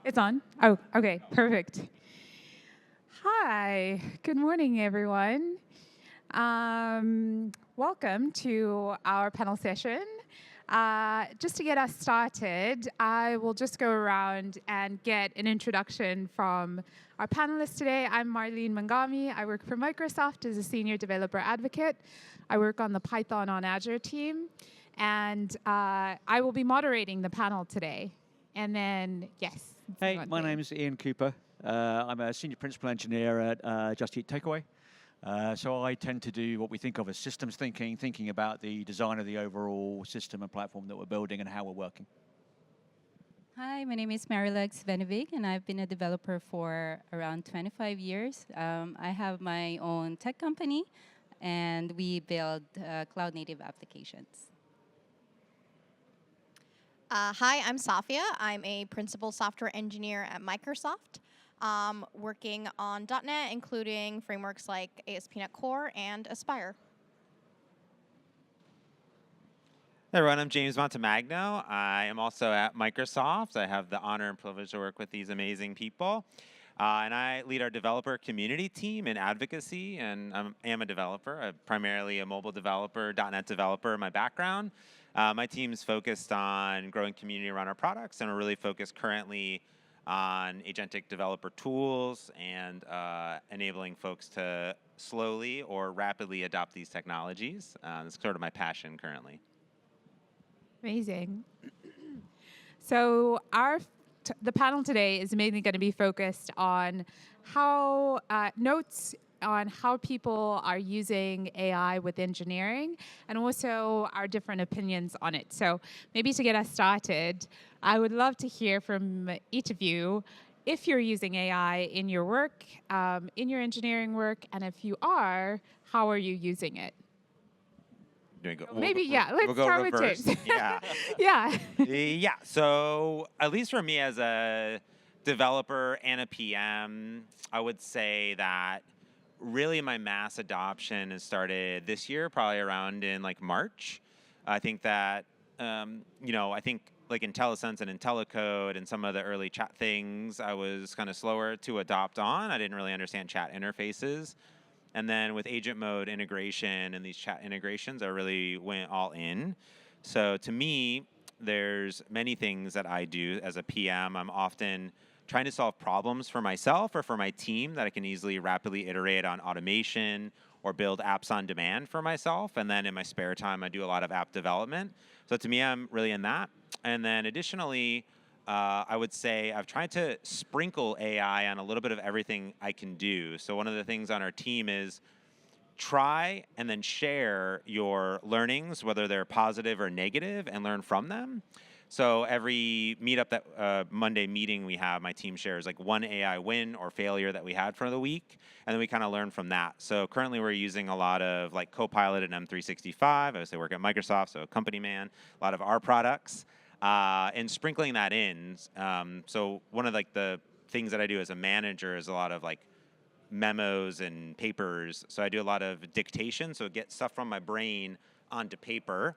It's on? Oh, okay, perfect. Hi, good morning, everyone. Welcome to our panel session. Just to get us started, I will just go around and get an introduction from our panelists today. I'm Marlene Mhangami. I work for Microsoft as a senior developer advocate. I work on the Python on Azure team, and I will be moderating the panel today. And then, yes. Hey, my name is Ian Cooper. I'm a senior principal engineer at Just Eat Takeaway. So I tend to do what we think of as systems thinking, thinking about the design of the overall system and platform that we're building and how we're working. Hi, my name is Marilex Venevig, and I've been a developer for around 25 years. I have my own tech company, and we build cloud-native applications. Hi, I'm Safia. I'm a principal software engineer at Microsoft, working on .NET, including frameworks like ASP.NET Core and Aspire. Hey everyone, I'm James Montemagno. I am also at Microsoft. I have the honor and privilege to work with these amazing people. And I lead our developer community team in advocacy, and I am a developer. I'm primarily a mobile developer, .NET developer in my background. My team's focused on growing community around our products, and we're really focused currently on agentic developer tools and enabling folks to slowly or rapidly adopt these technologies. That's sort of my passion currently. Amazing. So the panel today is mainly going to be focused on how notes on how people are using AI with engineering and also our different opinions on it. So maybe to get us started, I would love to hear from each of you if you're using AI in your work, in your engineering work, and if you are, how are you using it? Maybe, yeah. Let's start with James. Yeah. Yeah. Yeah. So at least for me as a developer and a PM, I would say that really my mass adoption has started this year, probably around in like March. I think that, I think like IntelliSense and IntelliCode and some of the early chat things, I was kind of slower to adopt on. I didn't really understand chat interfaces. And then with agent mode integration and these chat integrations, I really went all in. So to me, there's many things that I do as a PM. I'm often trying to solve problems for myself or for my team that I can easily rapidly iterate on automation or build apps on demand for myself. And then in my spare time, I do a lot of app development. So to me, I'm really in that. And then additionally, I would say I've tried to sprinkle AI on a little bit of everything I can do. So one of the things on our team is try and then share your learnings, whether they're positive or negative, and learn from them. So every meetup that Monday meeting we have, my team shares like one AI win or failure that we had for the week, and then we kind of learn from that. So currently we're using a lot of like Copilot and M365. I obviously work at Microsoft, so a company man, a lot of our products. And sprinkling that in. So one of like the things that I do as a manager is a lot of like memos and papers. So I do a lot of dictation, so get stuff from my brain onto paper.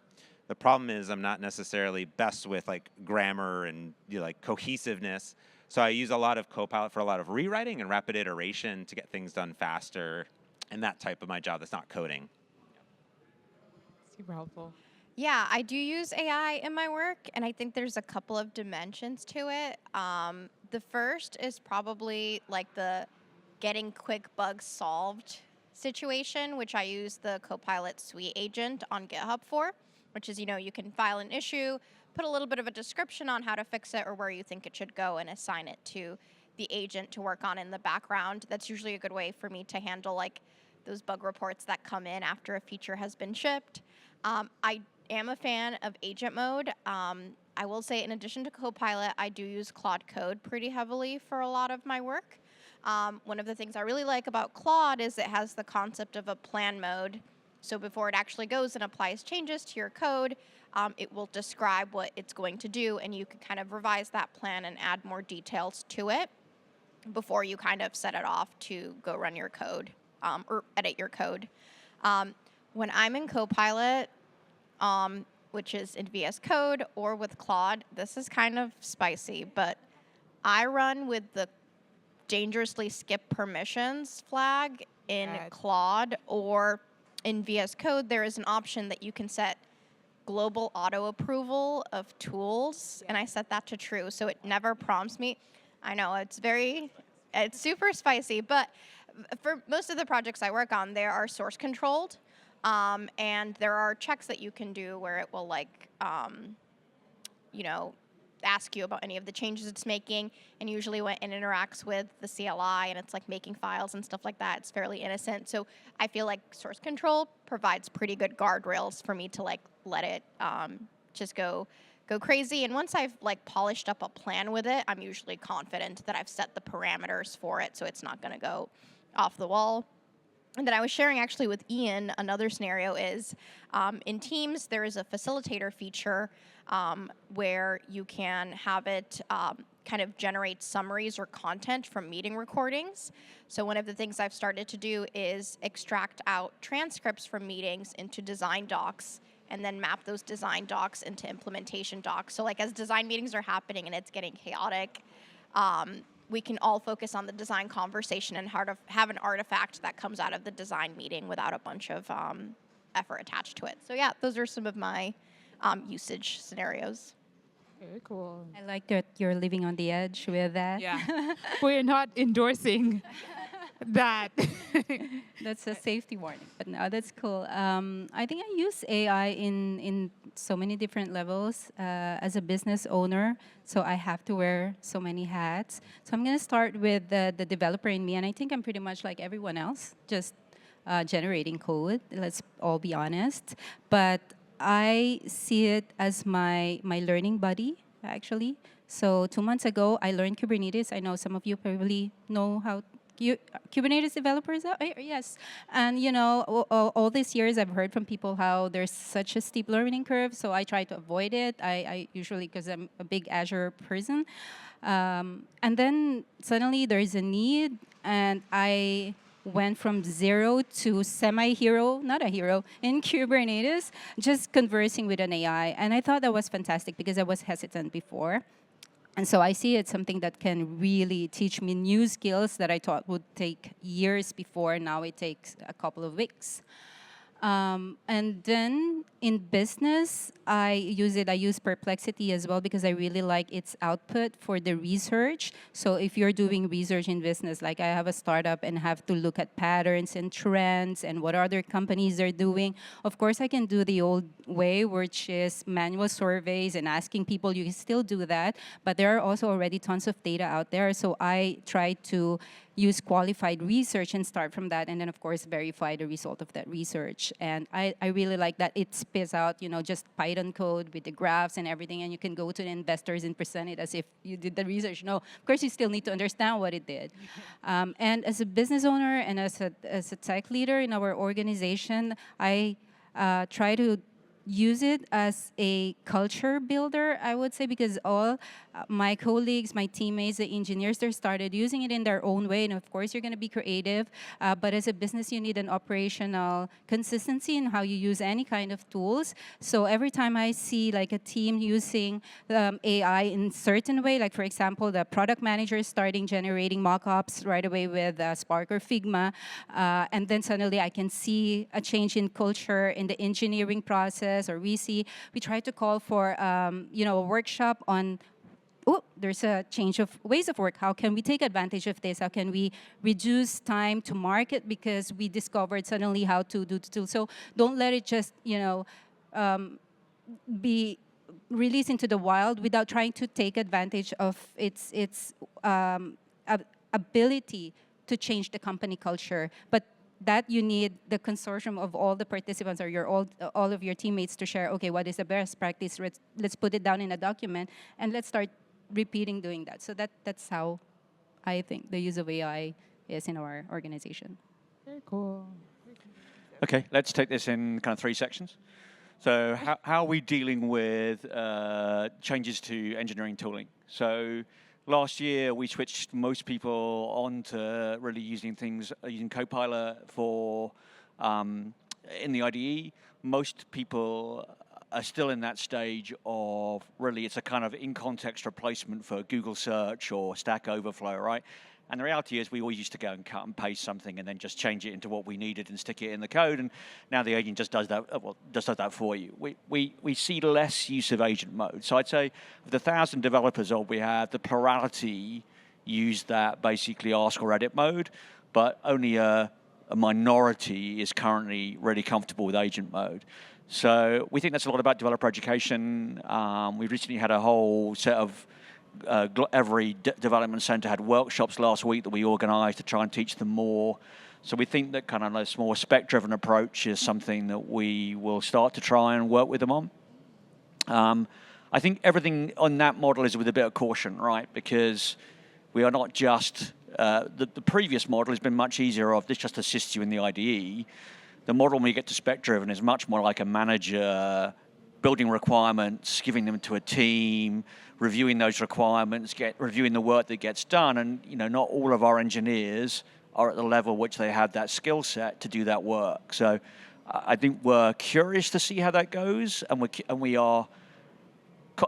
The problem is I'm not necessarily best with like grammar and like cohesiveness. So I use a lot of Copilot for a lot of rewriting and rapid iteration to get things done faster, and that type of my job that's not coding. Super helpful. Yeah, I do use AI in my work, and I think there's a couple of dimensions to it. The first is probably like the getting quick bugs solved situation, which I use the Copilot Suite agent on GitHub for, which is, you can file an issue, put a little bit of a description on how to fix it or where you think it should go, and assign it to the agent to work on in the background. That's usually a good way for me to handle like those bug reports that come in after a feature has been shipped. I am a fan of agent mode. I will say, in addition to Copilot, I do use Claude Code pretty heavily for a lot of my work. One of the things I really like about Claude is it has the concept of a plan mode. So before it actually goes and applies changes to your code, it will describe what it's going to do, and you can kind of revise that plan and add more details to it before you kind of set it off to go run your code or edit your code. When I'm in Copilot, which is in VS Code or with Claude, this is kind of spicy, but I run with the dangerously skip permissions flag in Right. Claude, or in VS Code, there is an option that you can set global auto approval of tools, and I set that to true, so it never prompts me. I know it's super spicy, but for most of the projects I work on, they are source controlled, and there are checks that you can do where it will you know, ask you about any of the changes it's making, and usually when it interacts with the CLI and it's like making files and stuff like that, it's fairly innocent. So I feel like source control provides pretty good guardrails for me to like let it just go crazy. And once I've like polished up a plan with it, I'm usually confident that I've set the parameters for it so it's not going to go off the wall. And then I was sharing actually with Ian, another scenario is in Teams, there is a facilitator feature where you can have it kind of generate summaries or content from meeting recordings. So one of the things I've started to do is extract out transcripts from meetings into design docs and then map those design docs into implementation docs. So like as design meetings are happening and it's getting chaotic, we can all focus on the design conversation and have an artifact that comes out of the design meeting without a bunch of effort attached to it. So yeah, those are some of my usage scenarios. Very cool. I like that you're living on the edge with that. Yeah. We're not endorsing that. That's a safety warning, but no, that's cool. I think I use AI in so many different levels as a business owner, so I have to wear so many hats. So I'm going to start with the developer in me, and I think I'm pretty much like everyone else, just generating code, let's all be honest. But I see it as my learning buddy, actually. So 2 months ago, I learned Kubernetes. I know some of you probably know how Kubernetes developers are. Yes. And, you know, all these years I've heard from people how there's such a steep learning curve, so I try to avoid it. I usually, because I'm a big Azure person. And then suddenly there's a need, and I went from zero to semi-hero, not a hero, in Kubernetes, just conversing with an AI. And I thought that was fantastic because I was hesitant before. And so I see it's something that can really teach me new skills that I thought would take years before. Now it takes a couple of weeks. And then in business, I use Perplexity as well because I really like its output for the research. So if you're doing research in business, like I have a startup and have to look at patterns and trends and what other companies are doing, of course I can do the old way, which is manual surveys and asking people. You can still do that, but there are also already tons of data out there. So I try to use qualified research and start from that, and then of course verify the result of that research. And I really like that it spits out, you know, just Python code with the graphs and everything, and you can go to the investors and present it as if you did the research. No, of course you still need to understand what it did. And as a business owner and as a tech leader in our organization, I try to use it as a culture builder, I would say, because all my colleagues, my teammates, the engineers, they started using it in their own way. And of course, you're going to be creative. But as a business, you need an operational consistency in how you use any kind of tools. So every time I see like a team using AI in certain way, like for example, the product manager is starting generating mockups right away with Spark or Figma, and then suddenly I can see a change in culture in the engineering process, or we try to call for a workshop on, there's a change of ways of work. How can we take advantage of this? How can we reduce time to market because we discovered suddenly how to do the tool? So don't let it just, be released into the wild without trying to take advantage of its ability to change the company culture. But that you need the consortium of all the participants or all of your teammates to share, okay, what is the best practice? Let's put it down in a document, and let's start repeating doing that. So that's how I think the use of AI is in our organization. Very cool. Okay, let's take this in kind of 3 sections. So how are we dealing with changes to engineering tooling? So last year, we switched most people on to really using Copilot for in the IDE. Most people are still in that stage of really it's a kind of in-context replacement for Google Search or Stack Overflow, right? And the reality is we all used to go and cut and paste something and then just change it into what we needed and stick it in the code. And now the agent just does that, just does that for you. We see less use of agent mode. So I'd say of the 1,000 developers we have, the plurality use that basically ask or edit mode, but only a minority is currently really comfortable with agent mode. So we think that's a lot about developer education. We recently had a whole set of every development center had workshops last week that we organized to try and teach them more. So we think that kind of this more spec-driven approach is something that we will start to try and work with them on. I think everything on that model is with a bit of caution, right? Because we are not just, the previous model has been much easier of this just assists you in the IDE. The model when we get to spec-driven is much more like a manager building requirements, giving them to a team, reviewing those requirements, reviewing the work that gets done, and not all of our engineers are at the level which they have that skill set to do that work. So I think we're curious to see how that goes, and we are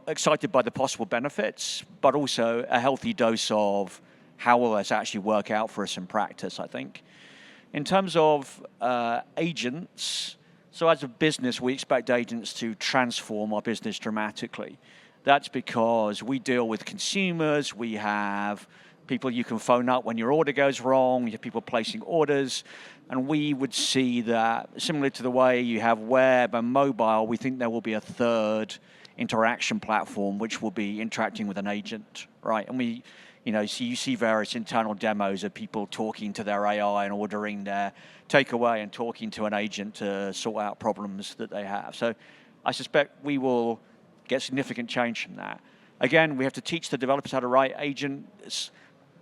excited by the possible benefits, but also a healthy dose of how will this actually work out for us in practice, I think. In terms of agents, so as a business, we expect agents to transform our business dramatically. That's because we deal with consumers, we have people you can phone up when your order goes wrong, you have people placing orders, and we would see that, similar to the way you have web and mobile, we think there will be a third interaction platform which will be interacting with an agent, right? And we, so you see various internal demos of people talking to their AI and ordering their takeaway and talking to an agent to sort out problems that they have. So I suspect we will get significant change from that. Again, we have to teach the developers how to write agents.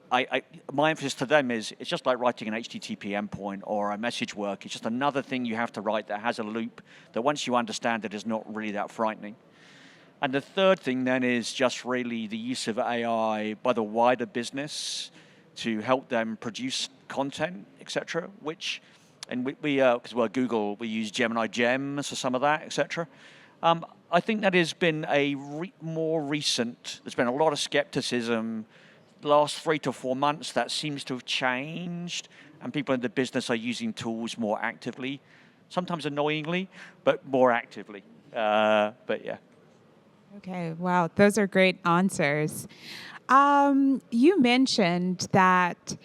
My emphasis to them is it's just like writing an HTTP endpoint or a message work. It's just another thing you have to write that has a loop that once you understand it is not really that frightening. And the third thing then is just really the use of AI by the wider business to help them produce content, et cetera, and we because we're Google, we use Gemini Gems for some of that, et cetera. I think that has been more recent. There's been a lot of skepticism. The last 3 to 4 months, that seems to have changed, and people in the business are using tools more actively, sometimes annoyingly, but more actively. But yeah. Okay, wow, those are great answers. You mentioned that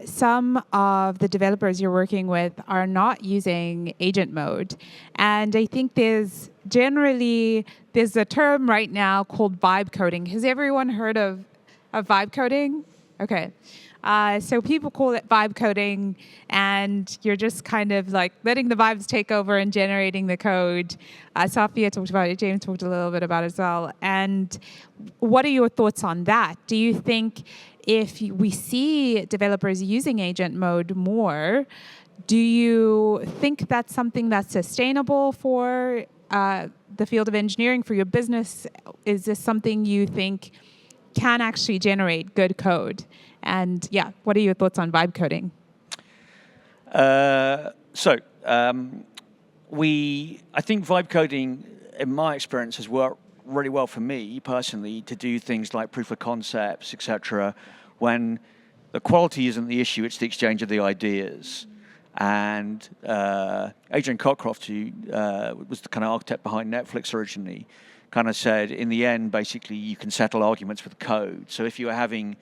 some of the developers you're working with are not using agent mode. And I think there's a term right now called vibe coding. Has everyone heard of vibe coding? Okay. So people call it vibe coding, and you're just kind of like letting the vibes take over and generating the code. Safia talked about it, James talked a little bit about it as well. And what are your thoughts on that? Do you think if we see developers using agent mode more, do you think that's something that's sustainable for the field of engineering, for your business? Is this something you think can actually generate good code? And yeah, what are your thoughts on vibe coding? I think vibe coding, in my experience, has worked really well for me personally to do things like proof of concepts, etc. When the quality isn't the issue, it's the exchange of the ideas. And Adrian Cockcroft, who was the kind of architect behind Netflix originally, kind of said, in the end, basically, you can settle arguments with code. So if you are having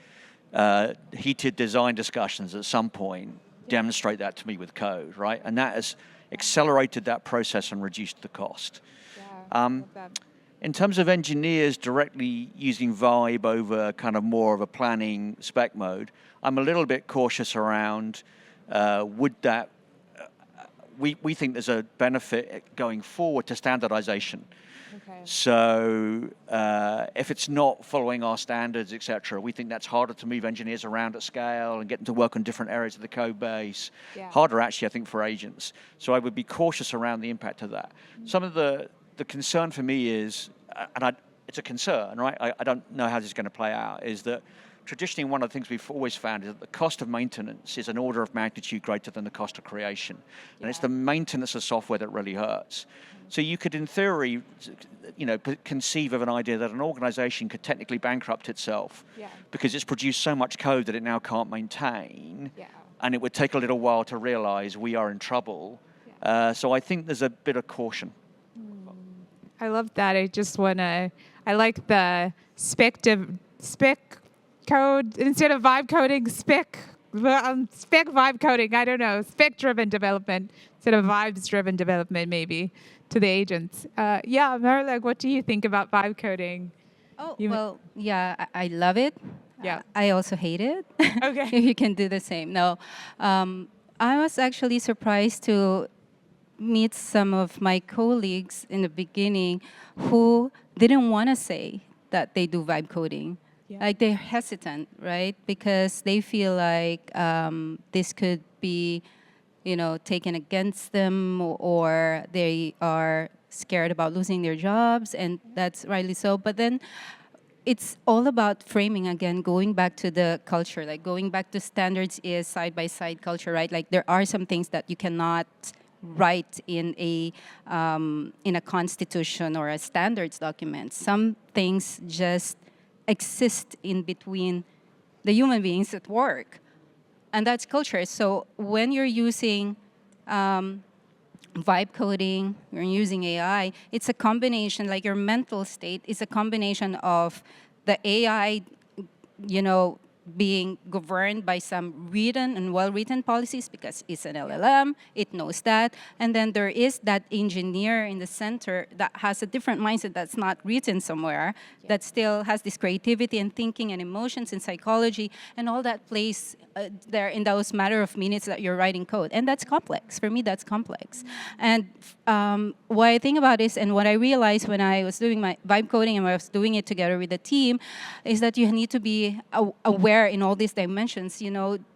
heated design discussions at some point, demonstrate that to me with code, right? And that has accelerated that process and reduced the cost. In terms of engineers directly using Vibe over kind of more of a planning spec mode, I'm a little bit cautious around we think there's a benefit going forward to standardization. Okay. So if it's not following our standards, et cetera, we think that's harder to move engineers around at scale and get them to work on different areas of the code base. Yeah. Harder, actually, I think, for agents. So I would be cautious around the impact of that. Mm-hmm. Some of the concern for me is, it's a concern, right? I don't know how this is going to play out, is that traditionally one of the things we've always found is that the cost of maintenance is an order of magnitude greater than the cost of creation. And it's the maintenance of software that really hurts. So you could, in theory, conceive of an idea that an organization could technically bankrupt itself because it's produced so much code that it now can't maintain, and it would take a little while to realize we are in trouble. So I think there's a bit of caution. I love that. I like the spec code instead of vibe coding, spec vibe coding. I don't know, spec-driven development instead of vibes-driven development, maybe to the agents. Marlene, what do you think about vibe coding? Oh, well, yeah, I love it. Yeah. I also hate it. Okay. If you can do the same. No, I was actually surprised to meet some of my colleagues in the beginning who didn't want to say that they do vibe coding. Like they're hesitant, right? Because they feel like this could be, taken against them, or they are scared about losing their jobs, and that's rightly so. But then it's all about framing again, going back to the culture, like going back to standards is side-by-side culture, right? Like there are some things that you cannot write in a constitution or a standards document. Some things just exist in between the human beings at work, and that's culture. So when you're using vibe coding, you're using AI, it's a combination, like your mental state is a combination of the AI, being governed by some written and well-written policies because it's an LLM, it knows that. And then there is that engineer in the center that has a different mindset that's not written somewhere, that still has this creativity and thinking and emotions and psychology, and all that plays there in those matter of minutes that you're writing code. And that's complex. For me, that's complex. And what I think about this, and what I realized when I was doing my vibe coding and when I was doing it together with the team, is that you need to be aware in all these dimensions.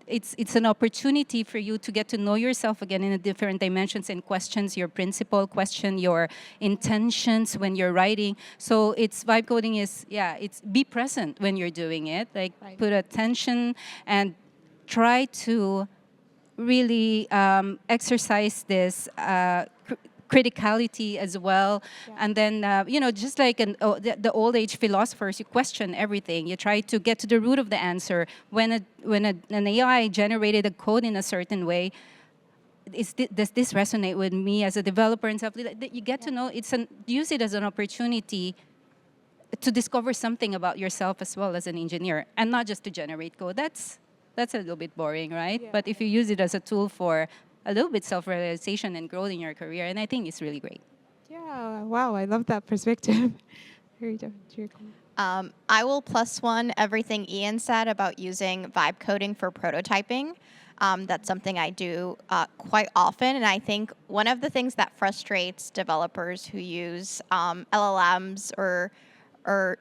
It's an opportunity for you to get to know yourself again in a different dimensions and questions your principle, question your intentions when you're writing. So it's vibe coding is, it's be present when you're doing it, like put attention and try to really exercise this criticality as well. And then, just like the old age philosophers, you question everything. You try to get to the root of the answer. When an AI generated a code in a certain way, does this resonate with me as a developer and stuff? You get to know, use it as an opportunity to discover something about yourself as well as an engineer, and not just to generate code. That's a little bit boring, right? Yeah. But if you use it as a tool for a little bit self-realization and growth in your career, and I think it's really great. Yeah, wow, I love that perspective. Very cool. I will plus one everything Ian said about using vibe coding for prototyping. That's something I do quite often, and I think one of the things that frustrates developers who use LLMs or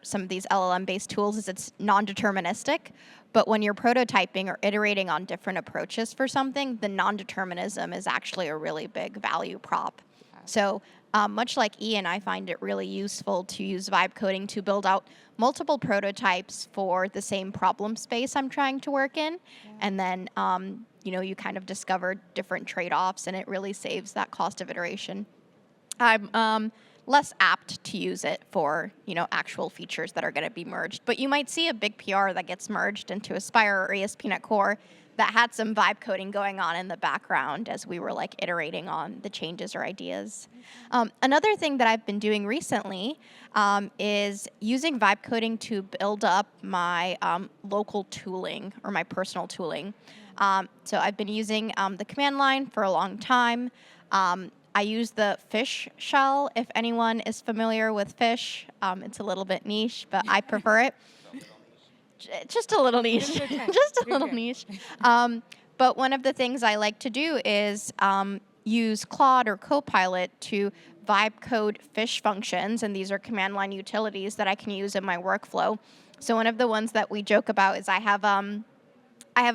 some of these LLM-based tools is it's non-deterministic. But when you're prototyping or iterating on different approaches for something, the non-determinism is actually a really big value prop. So much like Ian, I find it really useful to use vibe coding to build out multiple prototypes for the same problem space I'm trying to work in. And then, you kind of discover different trade-offs, and it really saves that cost of iteration. I'm less apt to use it for, actual features that are going to be merged. But you might see a big PR that gets merged into Aspire or ASP.NET Core that had some vibe coding going on in the background as we were iterating on the changes or ideas. Another thing that I've been doing recently is using vibe coding to build up my local tooling or my personal tooling. So I've been using the command line for a long time. I use the fish shell, if anyone is familiar with fish. It's a little bit niche, but I prefer it. Just a little niche. Just a little niche. But one of the things I like to do is use Claude or Copilot to vibe code fish functions, and these are command line utilities that I can use in my workflow. So one of the ones that we joke about is I have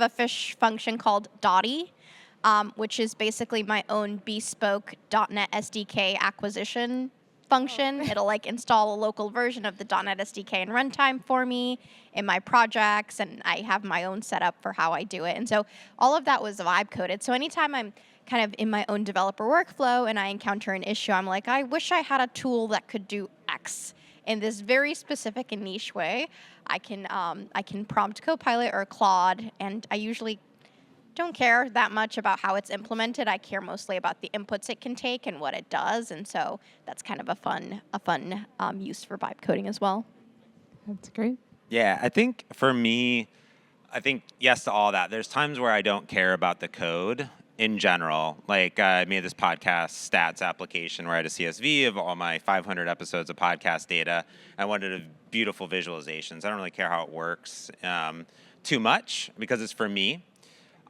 a fish function called Dottie, which is basically my own bespoke .NET SDK acquisition function. It'll like install a local version of the .NET SDK and runtime for me in my projects, and I have my own setup for how I do it. And so all of that was vibe coded. So anytime I'm kind of in my own developer workflow and I encounter an issue, I'm like, I wish I had a tool that could do X in this very specific and niche way. I can prompt Copilot or Claude, and I usually don't care that much about how it's implemented. I care mostly about the inputs it can take and what it does, and so that's kind of a fun use for vibe coding as well. That's great. Yeah, I think for me, I think yes to all that. There's times where I don't care about the code in general. Like I made this podcast stats application where I had a CSV of all my 500 episodes of podcast data. I wanted a beautiful visualizations. I don't really care how it works too much because it's for me.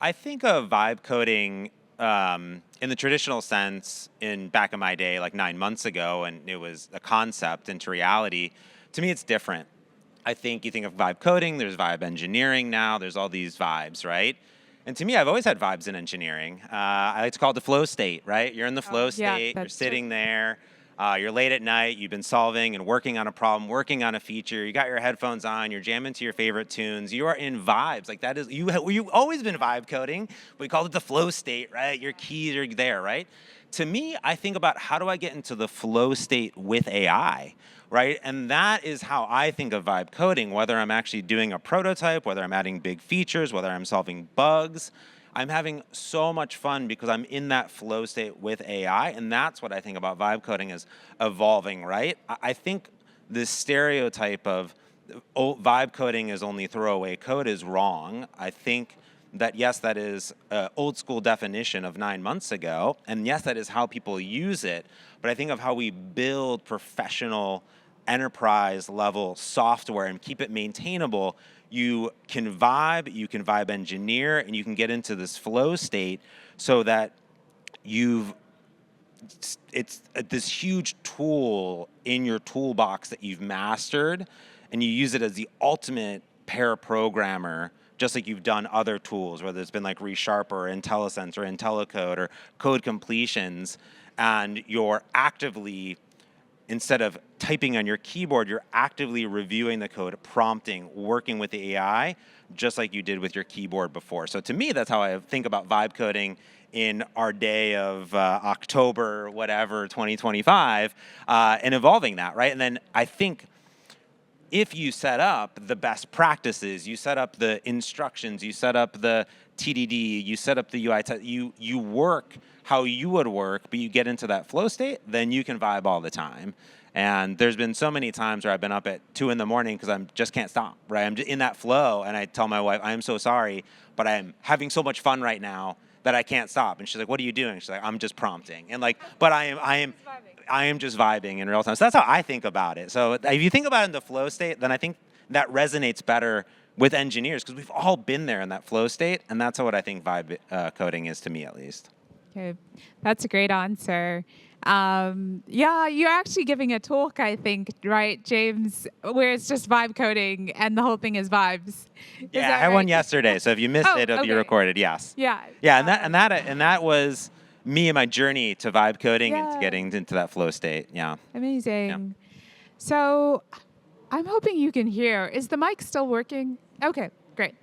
I think of vibe coding in the traditional sense back in my day, like 9 months ago, and it was a concept into reality. To me, it's different. I think you think of vibe coding, there's vibe engineering now, there's all these vibes, right? And to me, I've always had vibes in engineering. I like to call it the flow state, right? You're in the flow state, you're sitting there, you're late at night, you've been solving and working on a problem, working on a feature, you got your headphones on, you're jamming to your favorite tunes, you are in vibes. Like that is, you've always been vibe coding, we call it the flow state, right? Your keys are there, right? To me, I think about how do I get into the flow state with AI, right? And that is how I think of vibe coding, whether I'm actually doing a prototype, whether I'm adding big features, whether I'm solving bugs. I'm having so much fun because I'm in that flow state with AI, and that's what I think about vibe coding as evolving, right? I think this stereotype of vibe coding is only throwaway code is wrong. I think that yes, that is an old school definition of 9 months ago, and yes, that is how people use it, but I think of how we build professional enterprise level software and keep it maintainable. You can vibe engineer, and you can get into this flow state so that it's this huge tool in your toolbox that you've mastered, and you use it as the ultimate pair programmer, just like you've done other tools, whether it's been like ReSharper or IntelliSense or IntelliCode or code completions, and you're actively, instead of typing on your keyboard, you're actively reviewing the code, prompting, working with the AI, just like you did with your keyboard before. So to me, that's how I think about vibe coding in our day of October, whatever, 2025, and evolving that, right? And then I think if you set up the best practices, you set up the instructions, you set up the TDD, you set up the UI, you work how you would work, but you get into that flow state, then you can vibe all the time. And there's been so many times where I've been up at 2 in the morning because I just can't stop, right? I'm just in that flow, and I tell my wife, I'm so sorry, but I'm having so much fun right now that I can't stop. And she's like, what are you doing? She's like, I'm just prompting. And like, but I am just vibing in real time. So that's how I think about it. So if you think about it in the flow state, then I think that resonates better with engineers because we've all been there in that flow state, and that's what I think vibe coding is to me, at least. Okay, that's a great answer. Yeah, you're actually giving a talk, I think, right, James, where it's just vibe coding and the whole thing is vibes. Yeah, I had one yesterday, so if you missed it, it'll be recorded. Yes. Yeah. Yeah, and that was me and my journey to vibe coding and to getting into that flow state. Yeah. Amazing. Yeah. So I'm hoping you can hear. Is the mic still working? Okay, great.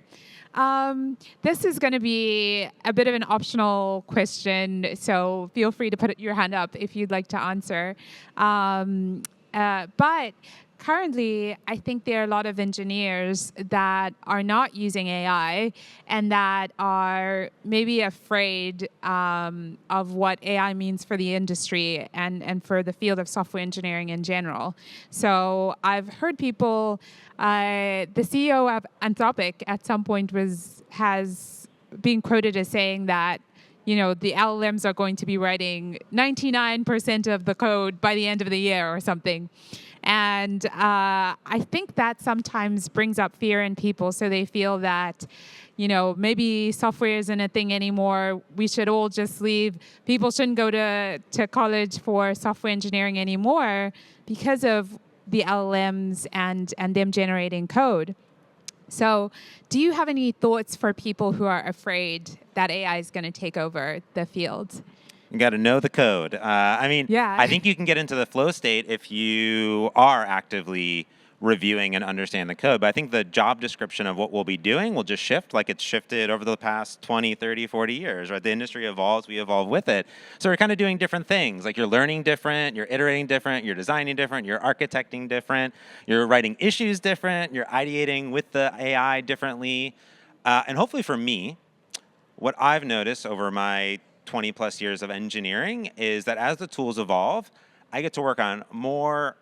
This is going to be a bit of an optional question, so feel free to put your hand up if you'd like to answer. But currently, I think there are a lot of engineers that are not using AI and that are maybe afraid of what AI means for the industry and for the field of software engineering in general. So I've heard people, the CEO of Anthropic at some point has been quoted as saying that, you know, the LLMs are going to be writing 99% of the code by the end of the year or something. And I think that sometimes brings up fear in people, so they feel that, you know, maybe software isn't a thing anymore. We should all just leave. People shouldn't go to college for software engineering anymore because of the LLMs and them generating code. So do you have any thoughts for people who are afraid that AI is going to take over the field? You got to know the code. I mean, Yeah. I think you can get into the flow state if you are actively reviewing and understand the code. But I think the job description of what we'll be doing will just shift like it's shifted over the past 20, 30, 40 years, right? The industry evolves, we evolve with it. So we're kind of doing different things. Like you're learning different, you're iterating different, you're designing different, you're architecting different, you're writing issues different, you're ideating with the AI differently. And hopefully for me, what I've noticed over my 20 plus years of engineering is that as the tools evolve, I get to work on more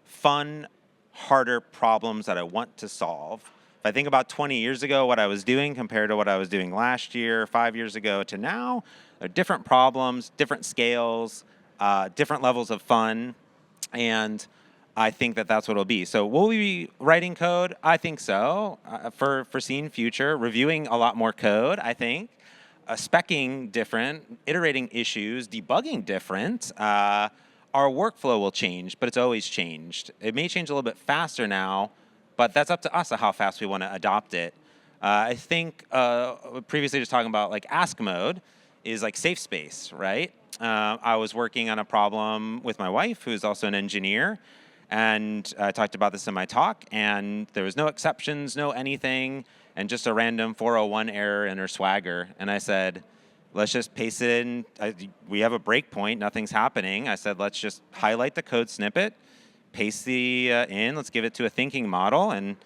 fun, harder problems that I want to solve. If I think about 20 years ago, what I was doing compared to what I was doing last year, 5 years ago to now, there are different problems, different scales, different levels of fun, and I think that that's what it'll be. So will we be writing code? I think so. For foreseen future, reviewing a lot more code, I think. Speccing different, iterating issues, debugging different. Our workflow will change, but it's always changed. It may change a little bit faster now, but that's up to us how fast we want to adopt it. I think previously just talking about like ask mode is like safe space, right? I was working on a problem with my wife, who's also an engineer, and I talked about this in my talk, and there was no exceptions, no anything, and just a random 401 error in her Swagger. And I said, let's just paste it in. We have a breakpoint, nothing's happening. I said, let's just highlight the code snippet, paste the in, let's give it to a thinking model and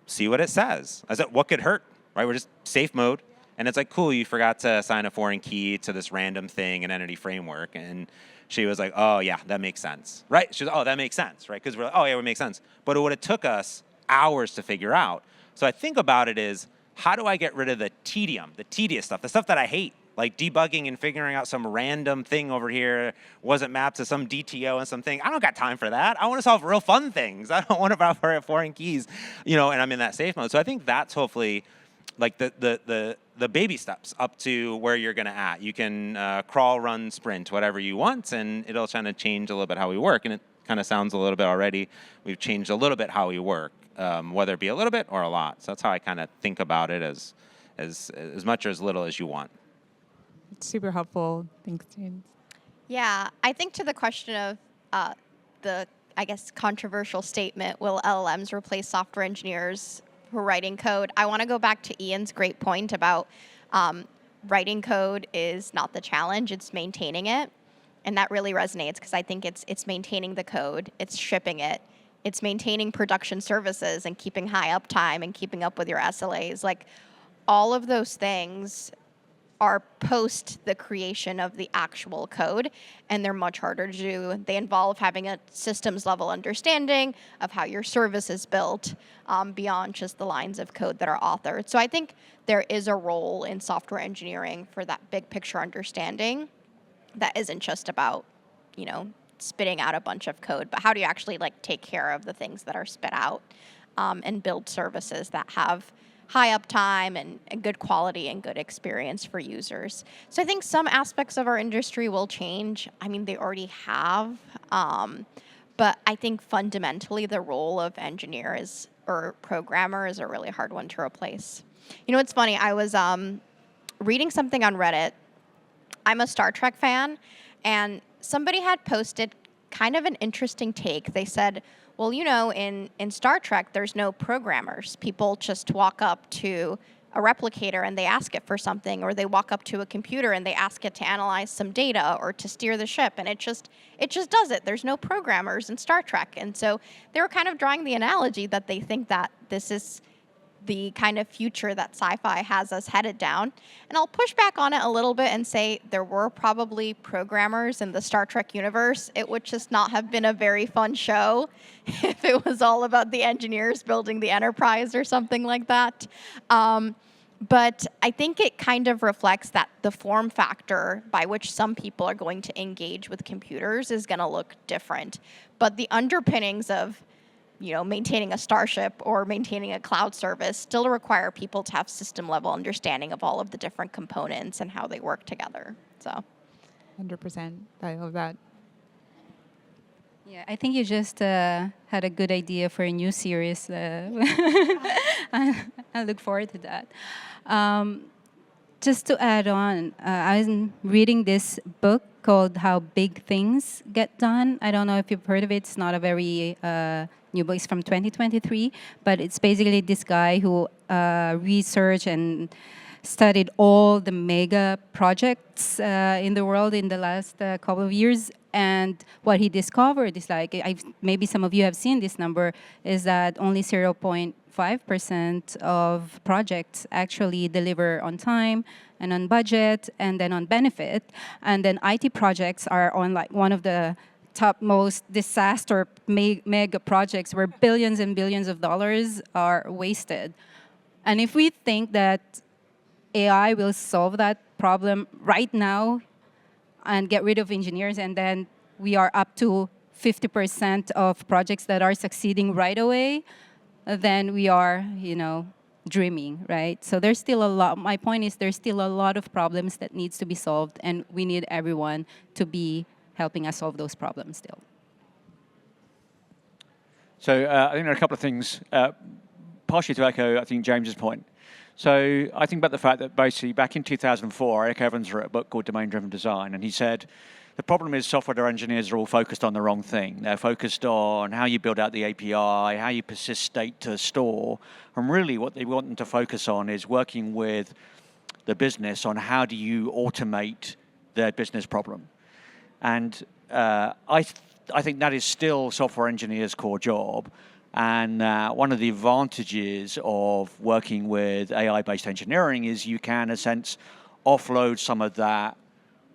see what it says. I said, what could hurt, right? We're just safe mode. And it's like, cool, you forgot to assign a foreign key to this random thing in Entity Framework. And she was like, oh, yeah, that makes sense, right? She was, oh, that makes sense, right? Because we're like, oh, yeah, it would make sense. But it would have took us hours to figure out. So I think about it is, how do I get rid of the tedium, the tedious stuff, the stuff that I hate, like debugging and figuring out some random thing over here wasn't mapped to some DTO and something. I don't got time for that. I want to solve real fun things. I don't want to foreign keys, and I'm in that safe mode. So I think that's hopefully like the baby steps up to where you're going to at. You can crawl, run, sprint, whatever you want, and it'll kind of change a little bit how we work. And it kind of sounds a little bit already. We've changed a little bit how we work, whether it be a little bit or a lot. So that's how I kind of think about it as much or as little as you want. It's super helpful. Thanks, James. Yeah, I think to the question of the, I guess, controversial statement, will LLMs replace software engineers who are writing code? I want to go back to Ian's great point about writing code is not the challenge, it's maintaining it. And that really resonates because I think it's maintaining the code, it's shipping it, it's maintaining production services and keeping high uptime and keeping up with your SLAs. Like all of those things are post the creation of the actual code, and they're much harder to do. They involve having a systems level understanding of how your service is built beyond just the lines of code that are authored. So I think there is a role in software engineering for that big picture understanding that isn't just about, spitting out a bunch of code, but how do you actually take care of the things that are spit out and build services that have high uptime and good quality and good experience for users. So I think some aspects of our industry will change. I mean, they already have, but I think fundamentally the role of engineers or programmer is a really hard one to replace. It's funny, I was reading something on Reddit. I'm a Star Trek fan, and somebody had posted kind of an interesting take. They said, well, in Star Trek, there's no programmers. People just walk up to a replicator and they ask it for something, or they walk up to a computer and they ask it to analyze some data or to steer the ship, and it just does it. There's no programmers in Star Trek. And so they were kind of drawing the analogy that they think that this is the kind of future that sci-fi has us headed down. And I'll push back on it a little bit and say there were probably programmers in the Star Trek universe. It would just not have been a very fun show if it was all about the engineers building the Enterprise or something like that. But I think it kind of reflects that the form factor by which some people are going to engage with computers is going to look different. But the underpinnings of maintaining a starship or maintaining a cloud service still require people to have system level understanding of all of the different components and how they work together. So 100%. I love that. Yeah, I think you just had a good idea for a new series. I look forward to that. just to add on, I'm reading this book called How Big Things Get Done. I don't know if you've heard of it. It's not a very new book. It's from 2023, but it's basically this guy who researched and studied all the mega projects in the world in the last couple of years. And what he discovered is like, maybe some of you have seen this number, is that only 0.5% of projects actually deliver on time and on budget and then on benefit. And then IT projects are on like one of the top most disaster mega projects where billions and billions of dollars are wasted. And if we think that AI will solve that problem right now and get rid of engineers, and then we are up to 50% of projects that are succeeding right away, then we are, dreaming, right? So there's still a lot. My point is there's still a lot of problems that needs to be solved, and we need everyone to be helping us solve those problems still. So I think there are a couple of things, partially to echo, I think, James's point. So I think about the fact that basically back in 2004, Eric Evans wrote a book called Domain-Driven Design, and he said, the problem is software engineers are all focused on the wrong thing. They're focused on how you build out the API, how you persist state to store, and really what they want them to focus on is working with the business on how do you automate their business problem. And I think that is still software engineers' core job. And one of the advantages of working with AI-based engineering is you can, in a sense, offload some of that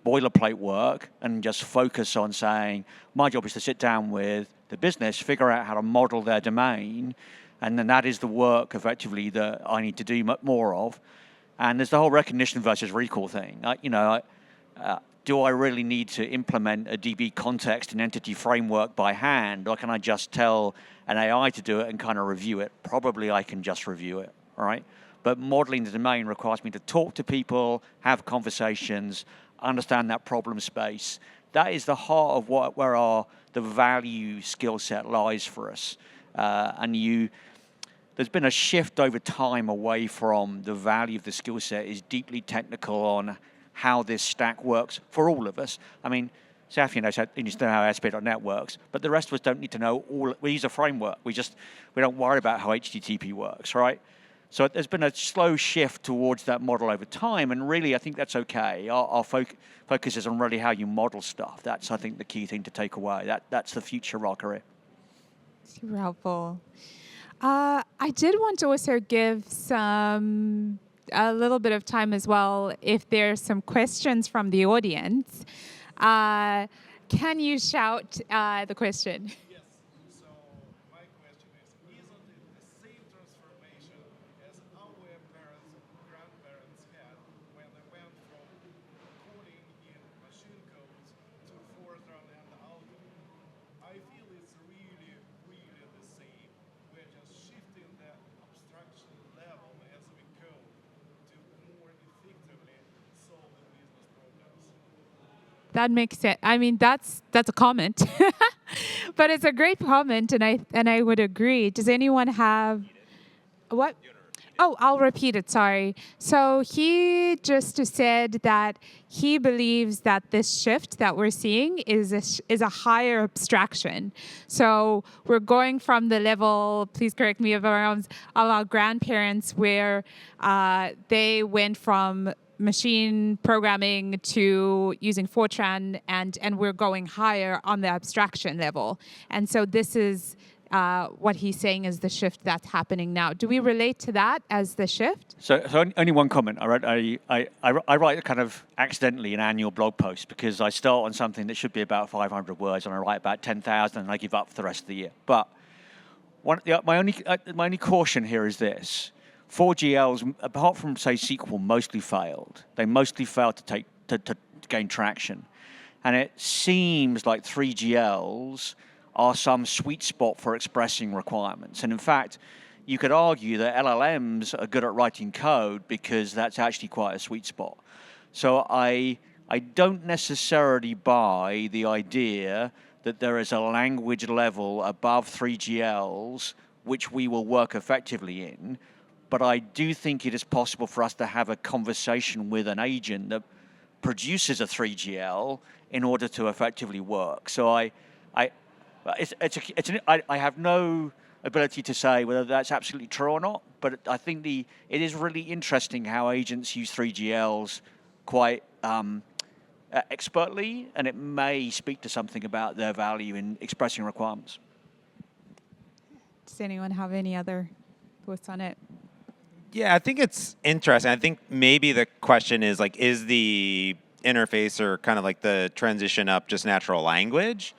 boilerplate work and just focus on saying, my job is to sit down with the business, figure out how to model their domain, and then that is the work, effectively, that I need to do more of. And there's the whole recognition versus recall thing. Do I really need to implement a DB context and entity framework by hand, or can I just tell an AI to do it and kind of review it? Probably I can just review it, all right? But modeling the domain requires me to talk to people, have conversations, understand that problem space. That is the heart of where the value skill set lies for us. There's been a shift over time away from the value of the skill set is deeply technical on how this stack works for all of us. I mean, Safia needs to know how ASP.NET works, but the rest of us don't need to know all. We use a framework. We don't worry about how HTTP works, right? So there's been a slow shift towards that model over time, and really, I think that's okay. Our focus is on really how you model stuff. That's, I think, the key thing to take away. That's the future of our career. Super helpful. I did want to also give a little bit of time as well if there's some questions from the audience. Can you shout the question? That makes sense. I mean, that's a comment, but it's a great comment, and I would agree. Does anyone have what? Oh, I'll repeat it. Sorry. So he just said that he believes that this shift that we're seeing is a higher abstraction. So we're going from the level. Please correct me if I'm wrong. Of our grandparents, where they went from machine programming to using Fortran, and we're going higher on the abstraction level. And so this is what he's saying is the shift that's happening now. Do we relate to that as the shift? So only one comment. I write kind of accidentally an annual blog post because I start on something that should be about 500 words and I write about 10,000 and I give up for the rest of the year. But my only caution here is this. 4GLs, apart from, say, SQL, mostly failed. They mostly failed to gain traction. And it seems like 3GLs are some sweet spot for expressing requirements. And in fact, you could argue that LLMs are good at writing code because that's actually quite a sweet spot. So I don't necessarily buy the idea that there is a language level above 3GLs which we will work effectively in, but I do think it is possible for us to have a conversation with an agent that produces a 3GL in order to effectively work. So I have no ability to say whether that's absolutely true or not, but I think it is really interesting how agents use 3GLs quite expertly, and it may speak to something about their value in expressing requirements. Does anyone have any other thoughts on it? Yeah, I think it's interesting. I think maybe the question is like, is the interface or kind of like the transition up just natural language?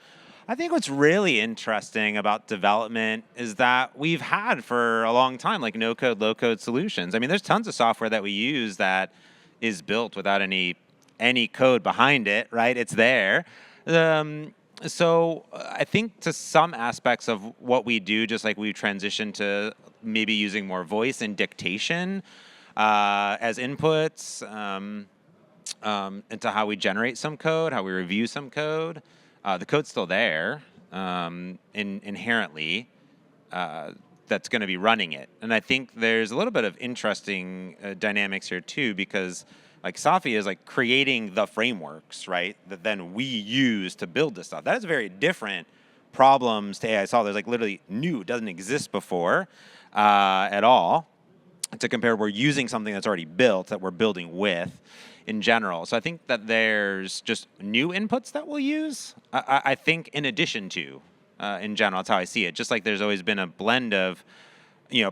I think what's really interesting about development is that we've had for a long time like no-code, low-code solutions. I mean, there's tons of software that we use that is built without any code behind it, right? It's there. So I think to some aspects of what we do, just like we've transitioned to maybe using more voice and dictation as inputs into how we generate some code, how we review some code. The code's still there inherently. That's going to be running it. And I think there's a little bit of interesting dynamics here too, because like Safia is like creating the frameworks, right, that then we use to build this stuff. That is very different problems to AI solve. There's like literally new, doesn't exist before at all. To compare, we're using something that's already built that we're building with in general. So I think that there's just new inputs that we'll use, I think, in addition to, in general, that's how I see it. Just like there's always been a blend of,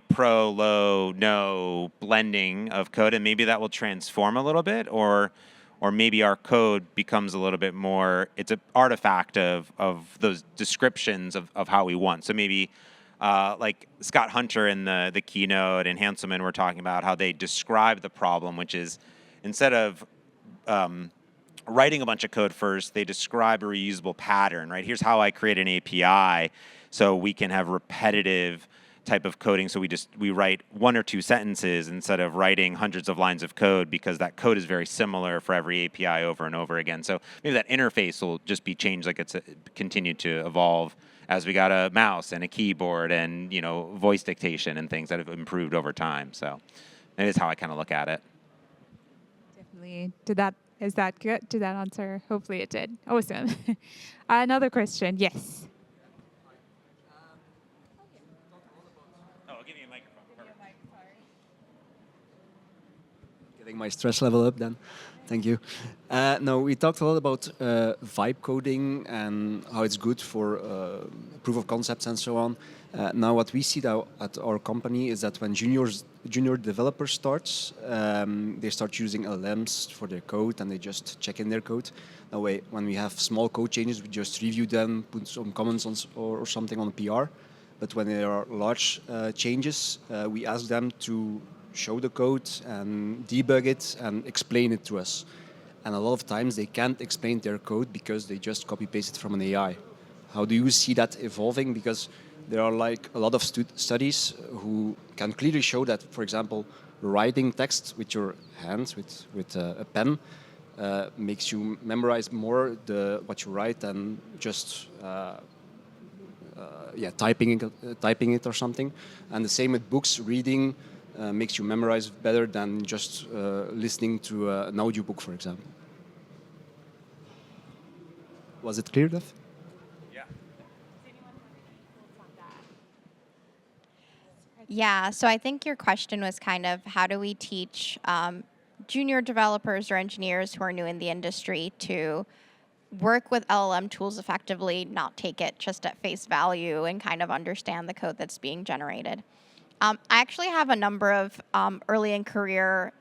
pro, low, no blending of code, and maybe that will transform a little bit, or maybe our code becomes a little bit more, it's an artifact of those descriptions of how we want. So maybe like Scott Hunter in the keynote and Hanselman were talking about how they describe the problem, which is instead of writing a bunch of code first, they describe a reusable pattern, right? Here's how I create an API so we can have repetitive type of coding. So we write 1 or 2 sentences instead of writing hundreds of lines of code, because that code is very similar for every API over and over again. So maybe that interface will just be changed, like it's continued to evolve as we got a mouse and a keyboard and voice dictation and things that have improved over time. So that is how I kind of look at it. Definitely. Is that good? Did that answer? Hopefully it did. Awesome. Another question. Yes. I'll give you a microphone. Getting my stress level up then. Thank you. No, we talked a lot about vibe coding and how it's good for proof of concepts and so on. Now, what we see now at our company is that when junior developers starts, they start using LLMs for their code and they just check in their code. That way, when we have small code changes, we just review them, put some comments on or something on PR. But when there are large changes, we ask them to show the code and debug it and explain it to us. And a lot of times they can't explain their code because they just copy-paste it from an AI. How do you see that evolving? Because there are like a lot of studies who can clearly show that, for example, writing text with your hands, with a pen, makes you memorize more what you write than just typing it or something. And the same with books. Reading makes you memorize better than just listening to an audiobook, for example. Was it clear, Dev? Yeah. Yeah, so I think your question was kind of how do we teach junior developers or engineers who are new in the industry to work with LLM tools effectively, not take it just at face value, and kind of understand the code that's being generated. I actually have a number of early in career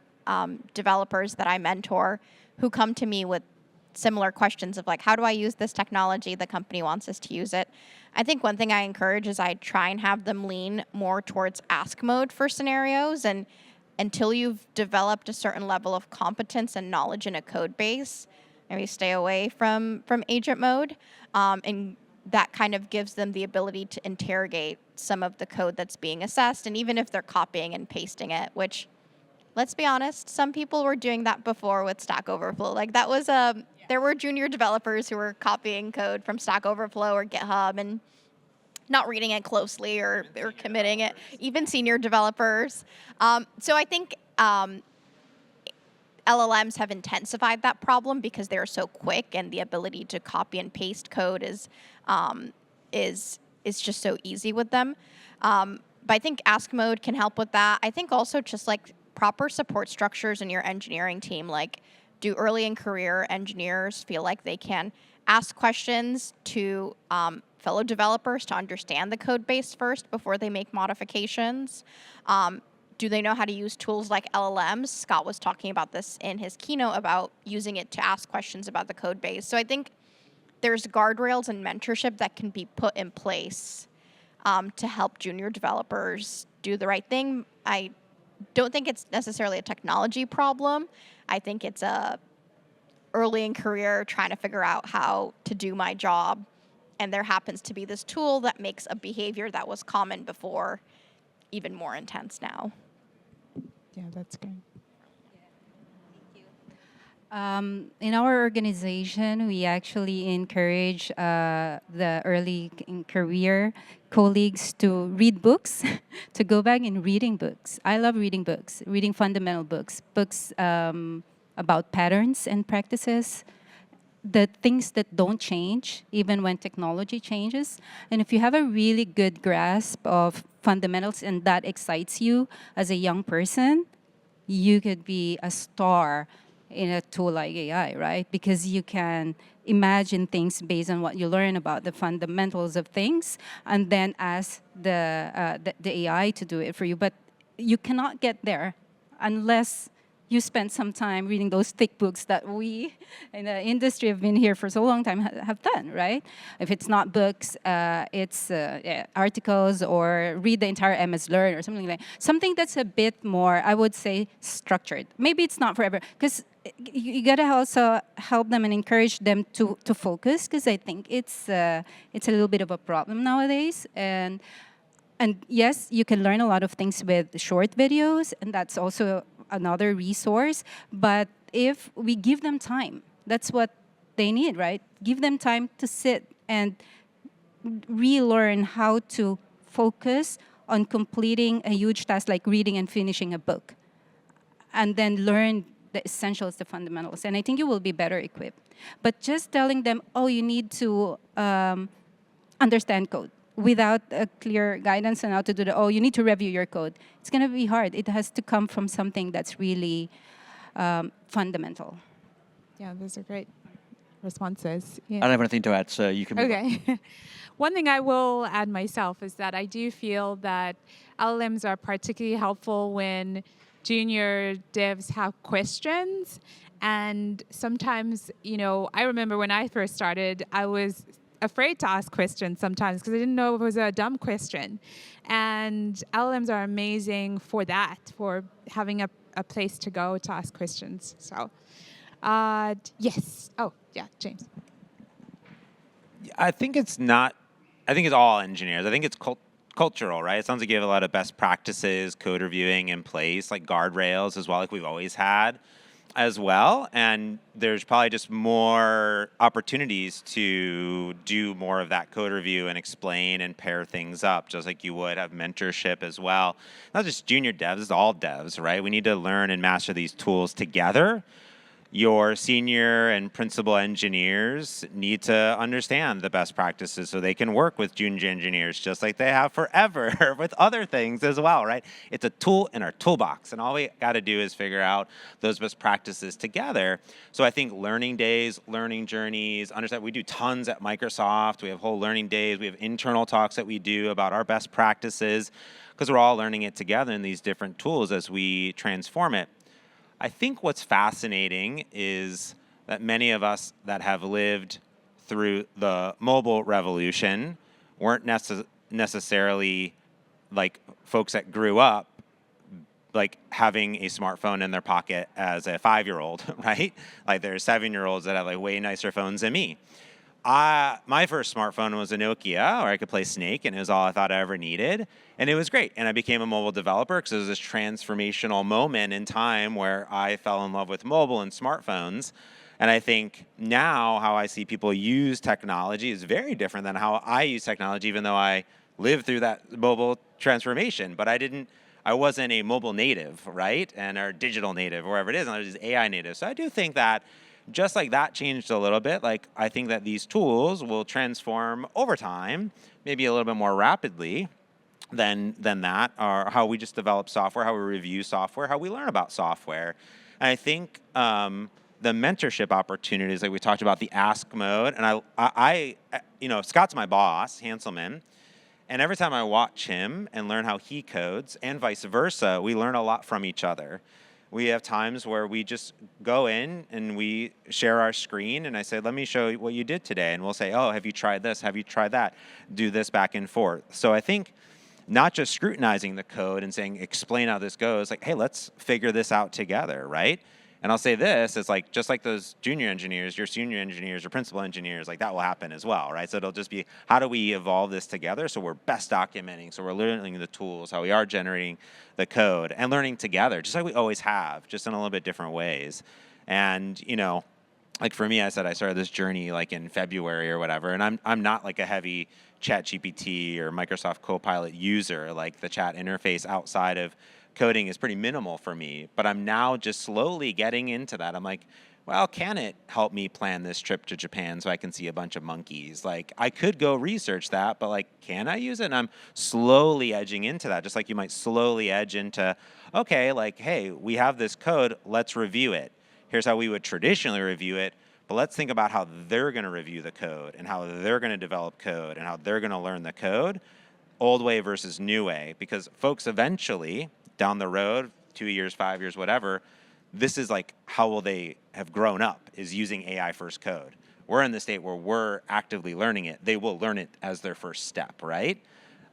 developers that I mentor who come to me with similar questions of like, how do I use this technology? The company wants us to use it. I think one thing I encourage is I try and have them lean more towards ask mode for scenarios, and until you've developed a certain level of competence and knowledge in a code base, maybe stay away from agent mode, and that kind of gives them the ability to interrogate some of the code that's being assessed, and even if they're copying and pasting it, which, let's be honest, some people were doing that before with Stack Overflow. Like that was there were junior developers who were copying code from Stack Overflow or GitHub, and not reading it closely or committing it, even senior developers. So I think LLMs have intensified that problem because they're so quick, and the ability to copy and paste code is just so easy with them. But I think Ask Mode can help with that. I think also just like proper support structures in your engineering team, like do early in career engineers feel like they can ask questions to fellow developers to understand the code base first before they make modifications? Do they know how to use tools like LLMs? Scott was talking about this in his keynote about using it to ask questions about the code base. So I think there's guardrails and mentorship that can be put in place to help junior developers do the right thing. I don't think it's necessarily a technology problem. I think it's a early in career trying to figure out how to do my job. And there happens to be this tool that makes a behavior that was common before even more intense now. Yeah, that's great. In our organization, we actually encourage the early in career colleagues to read books, to go back and reading books. I love reading books, reading fundamental books, books about patterns and practices, the things that don't change even when technology changes. And if you have a really good grasp of fundamentals and that excites you as a young person, you could be a star in a tool like AI, right? Because you can imagine things based on what you learn about the fundamentals of things, and then ask the AI to do it for you. But you cannot get there unless you spend some time reading those thick books that we in the industry have been here for so long time have done, right? If it's not books, it's articles, or read the entire MS Learn or something like that. Something that's a bit more, I would say, structured. Maybe it's not forever, because you gotta also help them and encourage them to focus, because I think it's a little bit of a problem nowadays. And yes, you can learn a lot of things with short videos, and that's also another resource. But if we give them time, that's what they need, right? Give them time to sit and relearn how to focus on completing a huge task like reading and finishing a book, and then learn the essentials, the fundamentals. And I think you will be better equipped. But just telling them, oh, you need to understand code, without a clear guidance on how to do that, oh, you need to review your code, it's going to be hard. It has to come from something that's really fundamental. Yeah, those are great responses. I Yeah. don't have anything to add, so you can move on. Okay. One thing I will add myself is that I do feel that LLMs are particularly helpful when junior devs have questions. And sometimes, I remember when I first started, I was afraid to ask questions sometimes because I didn't know if it was a dumb question. And LLMs are amazing for that, for having a place to go to ask questions. So, yes. Oh, yeah, James. I think it's all engineers. I think it's cultural, right? It sounds like you have a lot of best practices, code reviewing in place, like guardrails as well, like we've always had as well. And there's probably just more opportunities to do more of that code review and explain and pair things up, just like you would have mentorship as well. Not just junior devs, it's all devs, right? We need to learn and master these tools together. Your senior and principal engineers need to understand the best practices so they can work with junior engineers just like they have forever with other things as well, right? It's a tool in our toolbox, and all we got to do is figure out those best practices together. So I think learning days, learning journeys, understand we do tons at Microsoft. We have whole learning days. We have internal talks that we do about our best practices because we're all learning it together in these different tools as we transform it. I think what's fascinating is that many of us that have lived through the mobile revolution weren't necessarily like folks that grew up like having a smartphone in their pocket as a 5-year-old, right? Like there's 7-year-olds that have like way nicer phones than me. My first smartphone was a Nokia, where I could play Snake, and it was all I thought I ever needed. And it was great. And I became a mobile developer because it was this transformational moment in time where I fell in love with mobile and smartphones. And I think now how I see people use technology is very different than how I use technology, even though I lived through that mobile transformation. But I wasn't a mobile native, right? And or digital native, or whatever it is, and I was just AI native. So I do think that just like that changed a little bit, like I think that these tools will transform over time, maybe a little bit more rapidly than that, or how we just develop software, how we review software, how we learn about software. And I think the mentorship opportunities, like we talked about, the ask mode, and I Scott's my boss, Hanselman, and every time I watch him and learn how he codes, and vice versa, we learn a lot from each other. We have times where we just go in and we share our screen, and I say, let me show you what you did today. And we'll say, oh, have you tried this? Have you tried that? Do this back and forth. So I think not just scrutinizing the code and saying, explain how this goes, like, hey, let's figure this out together, right? And I'll say this, it's like, just like those junior engineers, your senior engineers, your principal engineers, like that will happen as well, right? So it'll just be, how do we evolve this together so we're best documenting, so we're learning the tools, how we are generating the code, and learning together, just like we always have, just in a little bit different ways. And, like for me, I said I started this journey like in February or whatever, and I'm not like a heavy ChatGPT or Microsoft Copilot user. Like the chat interface outside of coding is pretty minimal for me, but I'm now just slowly getting into that. I'm like, well, can it help me plan this trip to Japan so I can see a bunch of monkeys? Like, I could go research that, but like, can I use it? And I'm slowly edging into that, just like you might slowly edge into, okay, like, hey, we have this code, let's review it. Here's how we would traditionally review it, but let's think about how they're going to review the code and how they're going to develop code and how they're going to learn the code, old way versus new way, because folks eventually, down the road, 2 years, 5 years, whatever, this is like how will they have grown up, is using AI first code. We're in the state where we're actively learning it. They will learn it as their first step, right?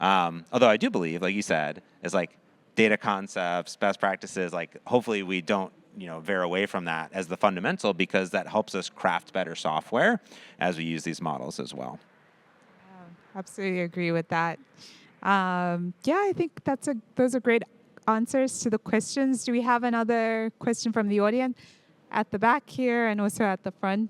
Although I do believe, like you said, is like data concepts, best practices, like hopefully we don't veer away from that as the fundamental, because that helps us craft better software as we use these models as well. Absolutely agree with that. I think those are great answers to the questions. Do we have another question from the audience at the back here and also at the front?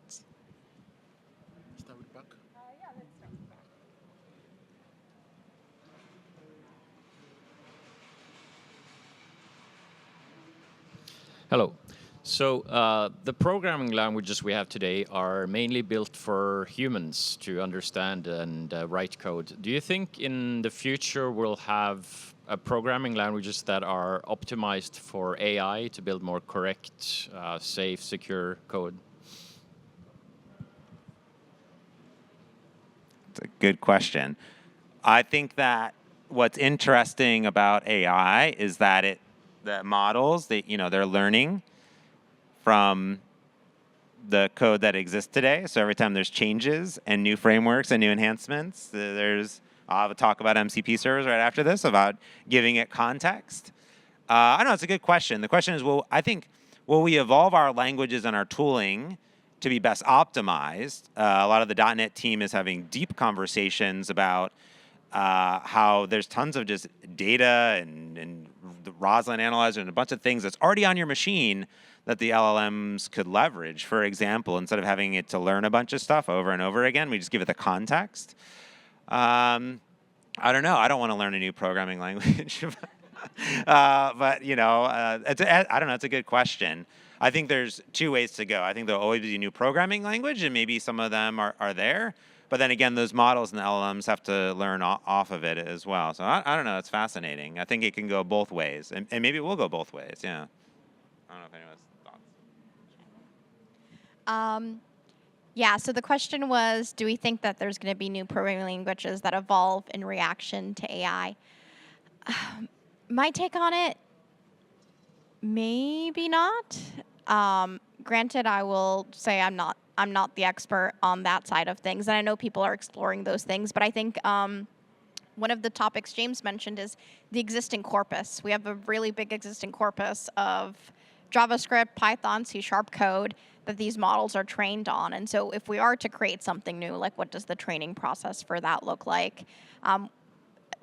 Hello. So the programming languages we have today are mainly built for humans to understand and write code. Do you think in the future we'll have programming languages that are optimized for AI to build more correct, safe, secure code? It's a good question. I think that what's interesting about AI is that the models, they're learning from the code that exists today. So every time there's changes and new frameworks and new enhancements, I'll have a talk about MCP servers right after this, about giving it context. I know it's a good question. The question is, I think, will we evolve our languages and our tooling to be best optimized? A lot of the .NET team is having deep conversations about how there's tons of just data and the Roslyn analyzer and a bunch of things that's already on your machine that the LLMs could leverage. For example, instead of having it to learn a bunch of stuff over and over again, we just give it the context. I don't know. I don't want to learn a new programming language. but, I don't know. It's a good question. I think there's two ways to go. I think there'll always be a new programming language, and maybe some of them are there. But then again, those models and the LLMs have to learn off of it as well. So I don't know. It's fascinating. I think it can go both ways. And maybe it will go both ways, yeah. I don't know if anyone has thoughts. So the question was, do we think that there's going to be new programming languages that evolve in reaction to AI? My take on it, maybe not. Granted, I will say I'm not the expert on that side of things, and I know people are exploring those things, but I think one of the topics James mentioned is the existing corpus. We have a really big existing corpus of JavaScript, Python, C# code that these models are trained on. And so if we are to create something new, like what does the training process for that look like?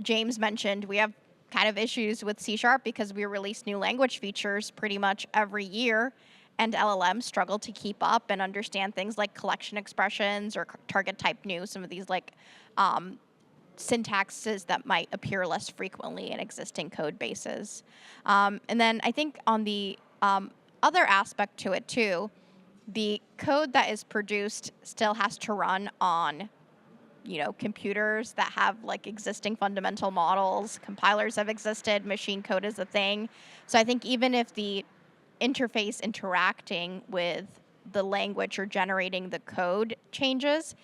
James mentioned we have kind of issues with C# because we release new language features pretty much every year. and LLMs struggle to keep up and understand things like collection expressions or target type new, some of these like syntaxes that might appear less frequently in existing code bases. And then I think on the other aspect to it too, the code that is produced still has to run on computers that have like existing fundamental models. Compilers have existed, machine code is a thing. So I think even if the interface interacting with the language or generating the code changes,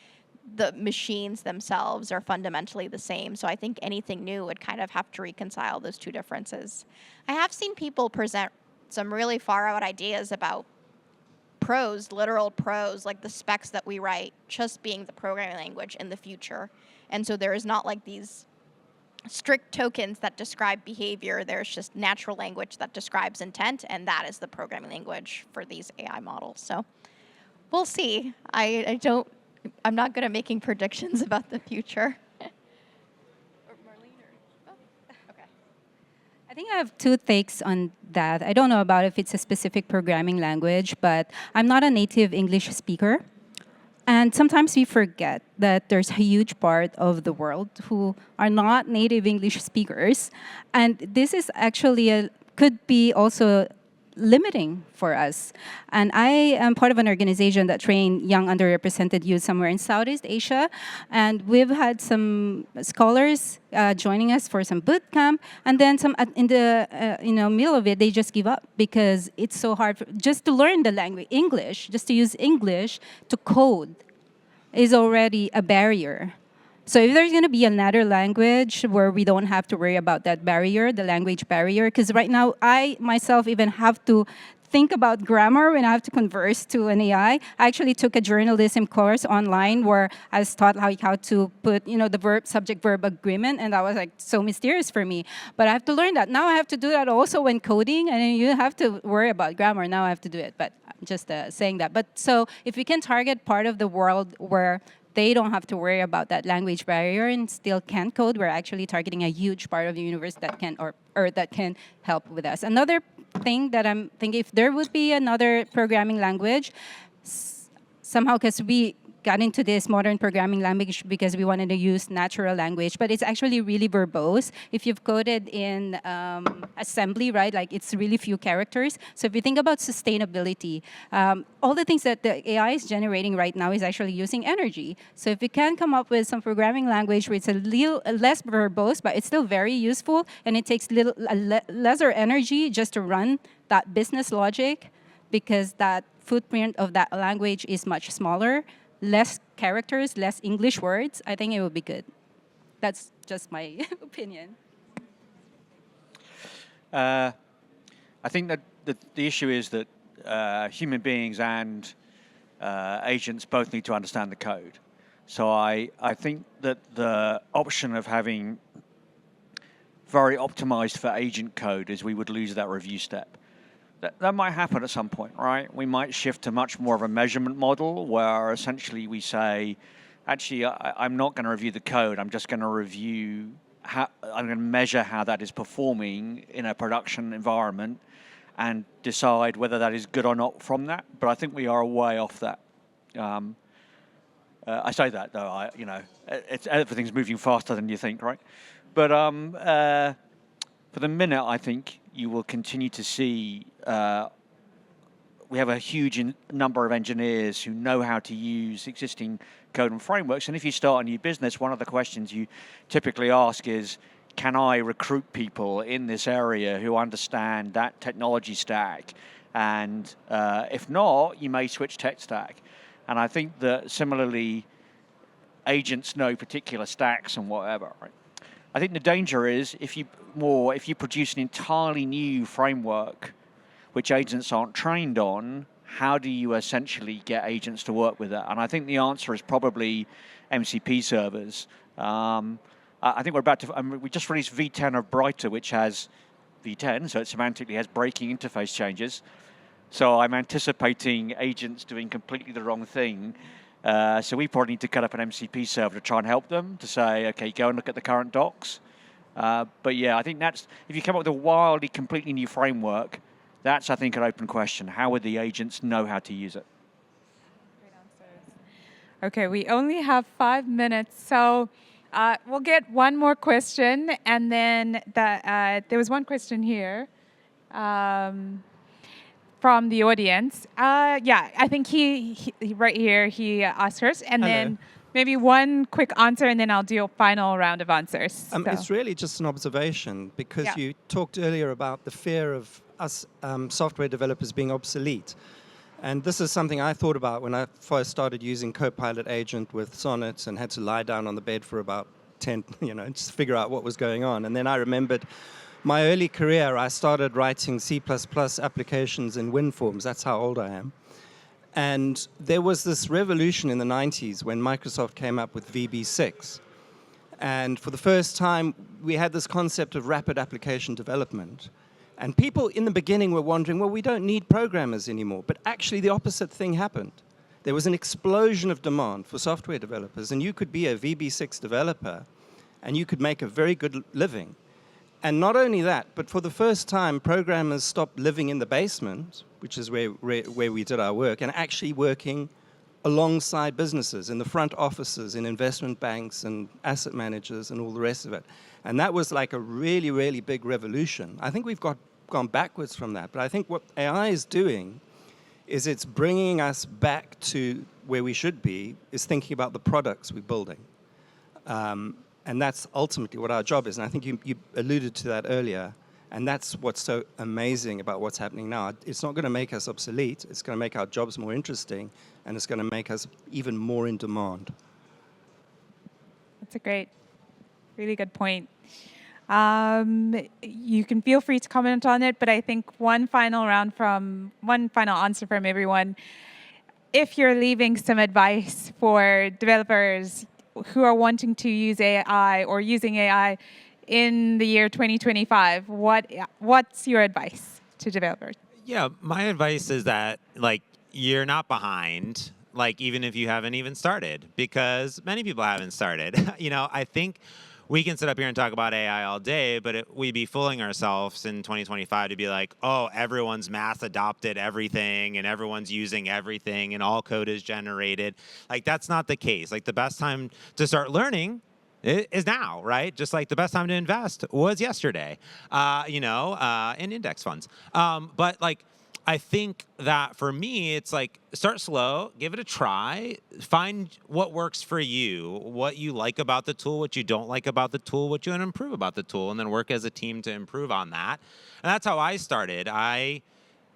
the machines themselves are fundamentally the same. So I think anything new would kind of have to reconcile those two differences. I have seen people present some really far out ideas about prose, literal prose, like the specs that we write, just being the programming language in the future. And so there is not like these strict tokens that describe behavior. There's just natural language that describes intent, and that is the programming language for these AI models. So we'll see. I'm not good at making predictions about the future. I think I have two takes on that. I don't know about if it's a specific programming language, but I'm not a native English speaker. And sometimes we forget that there's a huge part of the world who are not native English speakers. And this is actually could be also limiting for us. And I am part of an organization that train young underrepresented youth somewhere in Southeast Asia. And we've had some scholars joining us for some boot camp. And then some in the middle of it, they just give up because it's so hard just to learn the language, English, just to use English to code is already a barrier. So if there's going to be another language where we don't have to worry about that barrier, the language barrier, because right now I myself even have to think about grammar when I have to converse to an AI. I actually took a journalism course online where I was taught how to put the verb, subject, verb agreement, and that was like so mysterious for me. But I have to learn that. Now I have to do that also when coding, and then you have to worry about grammar. Now I have to do it, but I'm just saying that. But so if we can target part of the world where they don't have to worry about that language barrier and still can code, we're actually targeting a huge part of the universe that can or that can help with us. Another thing that I'm thinking, if there would be another programming language, somehow, because we got into this modern programming language because we wanted to use natural language, but it's actually really verbose. If you've coded in assembly, right, like it's really few characters. So if you think about sustainability, all the things that the AI is generating right now is actually using energy. So if you can come up with some programming language where it's a little less verbose, but it's still very useful, and it takes lesser energy just to run that business logic, because that footprint of that language is much smaller, less characters, less English words, I think it would be good. That's just my opinion. I think that the issue is that human beings and agents both need to understand the code. So I think that the option of having very optimized for agent code is we would lose that review step. That might happen at some point, right? We might shift to much more of a measurement model where essentially we say, actually, I'm not going to review the code. I'm just going to review I'm going to measure how that is performing in a production environment and decide whether that is good or not from that. But I think we are way off that. I say that though, everything's moving faster than you think, right? But for the minute, I think you will continue to see we have a huge number of engineers who know how to use existing code and frameworks. And if you start a new business, one of the questions you typically ask is, can I recruit people in this area who understand that technology stack? And if not, you may switch tech stack. And I think that similarly, agents know particular stacks and whatever, right? I think the danger is if you produce an entirely new framework which agents aren't trained on, how do you essentially get agents to work with that? And I think the answer is probably MCP servers. I think we're about to, we just released V10 of Brighter, which has V10, so it semantically has breaking interface changes. So I'm anticipating agents doing completely the wrong thing. So we probably need to cut up an MCP server to try and help them, to say, okay, go and look at the current docs. But yeah, I think that's, if you come up with a wildly, completely new framework, That's, I think, an open question. How would the agents know how to use it? Okay, we only have 5 minutes, so we'll get one more question, and then there was one question here from the audience. Yeah, I think he right here, he asked first, and Hello. then maybe one quick answer, and then I'll do a final round of answers. So. It's really just an observation, because Yeah. you talked earlier about the fear of us software developers being obsolete. And this is something I thought about when I first started using Copilot Agent with Sonnet and had to lie down on the bed for about 10, just to figure out what was going on. And then I remembered my early career, I started writing C++ applications in WinForms. That's how old I am. And there was this revolution in the 90s when Microsoft came up with VB6. And for the first time, we had this concept of rapid application development. And people in the beginning were wondering, well, we don't need programmers anymore. But actually, the opposite thing happened. There was an explosion of demand for software developers. And you could be a VB6 developer, and you could make a very good living. And not only that, but for the first time, programmers stopped living in the basement, which is where we did our work, and actually working alongside businesses, in the front offices, in investment banks and asset managers and all the rest of it. And that was like a really, really big revolution. I think we've gone backwards from that. But I think what AI is doing is it's bringing us back to where we should be, is thinking about the products we're building. And that's ultimately what our job is. And I think you alluded to that earlier. And that's what's so amazing about what's happening now. It's not going to make us obsolete. It's going to make our jobs more interesting. And it's going to make us even more in demand. That's a great, really good point. You can feel free to comment on it, but I think one final answer from everyone. If you're leaving some advice for developers who are wanting to use AI or using AI in the year 2025, what's your advice to developers? Yeah, my advice is that, you're not behind, even if you haven't even started, because many people haven't started. I think we can sit up here and talk about AI all day, but we'd be fooling ourselves in 2025 to be like, oh, everyone's mass adopted everything and everyone's using everything and all code is generated. That's not the case. The best time to start learning is now, right? Just like the best time to invest was yesterday, in index funds. But I think that for me, it's start slow, give it a try, find what works for you, what you like about the tool, what you don't like about the tool, what you want to improve about the tool, and then work as a team to improve on that. And that's how I started. I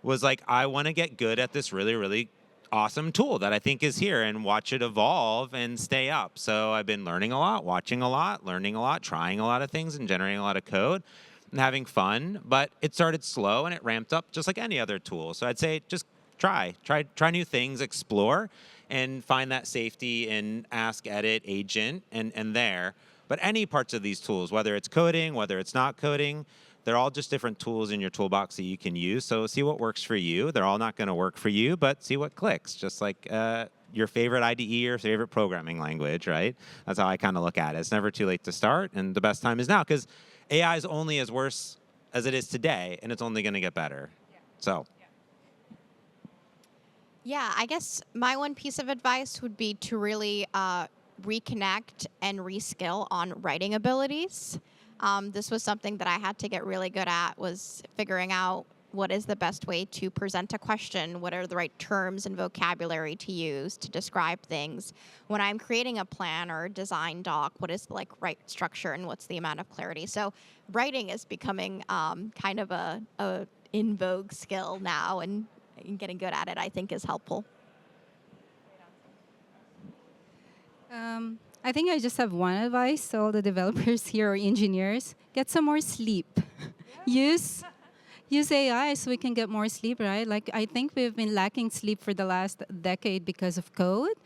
was I want to get good at this really, really awesome tool that I think is here and watch it evolve and stay up. So I've been learning a lot, watching a lot, learning a lot, trying a lot of things and generating a lot of code and having fun, but it started slow and it ramped up just like any other tool. So I'd say just try new things, explore, and find that safety in ask, edit, agent, and there. But any parts of these tools, whether it's coding, whether it's not coding, they're all just different tools in your toolbox that you can use. So see what works for you. They're all not going to work for you, but see what clicks. Just like your favorite IDE or favorite programming language, right? That's how I kind of look at it. It's never too late to start, and the best time is now, because AI is only as worse as it is today, and it's only going to get better. Yeah. So. Yeah, I guess my one piece of advice would be to really reconnect and reskill on writing abilities. This was something that I had to get really good at, was figuring out what is the best way to present a question, what are the right terms and vocabulary to use to describe things. When I'm creating a plan or a design doc, what is the right structure and what's the amount of clarity? So writing is becoming kind of a in vogue skill now, and getting good at it, I think, is helpful. I think I just have one advice to all the developers here or engineers. Get some more sleep. Use AI so we can get more sleep, right? I think we've been lacking sleep for the last decade because of code.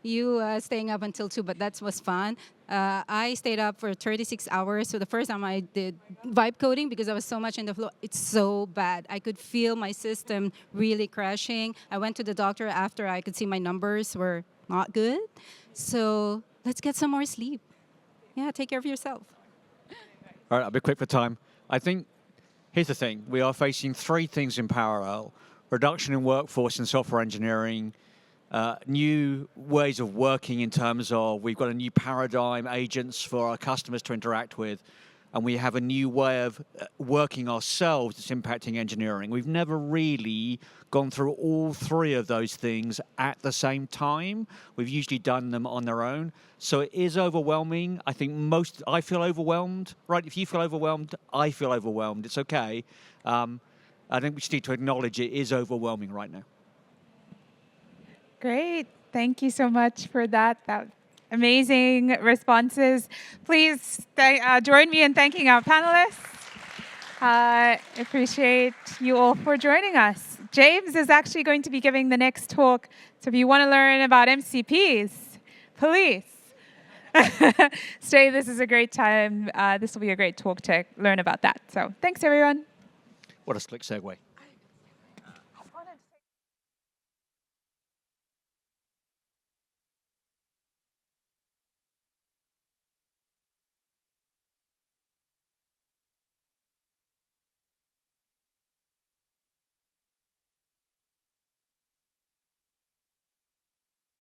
You staying up until 2, but that was fun. I stayed up for 36 hours. So the first time I did vibe coding, because I was so much in the flow, it's so bad. I could feel my system really crashing. I went to the doctor after I could see my numbers were not good. So let's get some more sleep. Yeah, take care of yourself. All right, I'll be quick for time. I think here's the thing. We are facing three things in parallel: reduction in workforce in software engineering, new ways of working in terms of we've got a new paradigm, agents for our customers to interact with, and we have a new way of working ourselves that's impacting engineering. We've never really gone through all three of those things at the same time. We've usually done them on their own. So it is overwhelming. I think I feel overwhelmed, right? If you feel overwhelmed, I feel overwhelmed. It's okay. I think we just need to acknowledge it is overwhelming right now. Great. Thank you so much for that. Amazing responses. Please join me in thanking our panelists. Appreciate you all for joining us. James is actually going to be giving the next talk. So if you want to learn about MCPs, please stay. This is a great time. This will be a great talk to learn about that. So thanks, everyone. What a slick segue.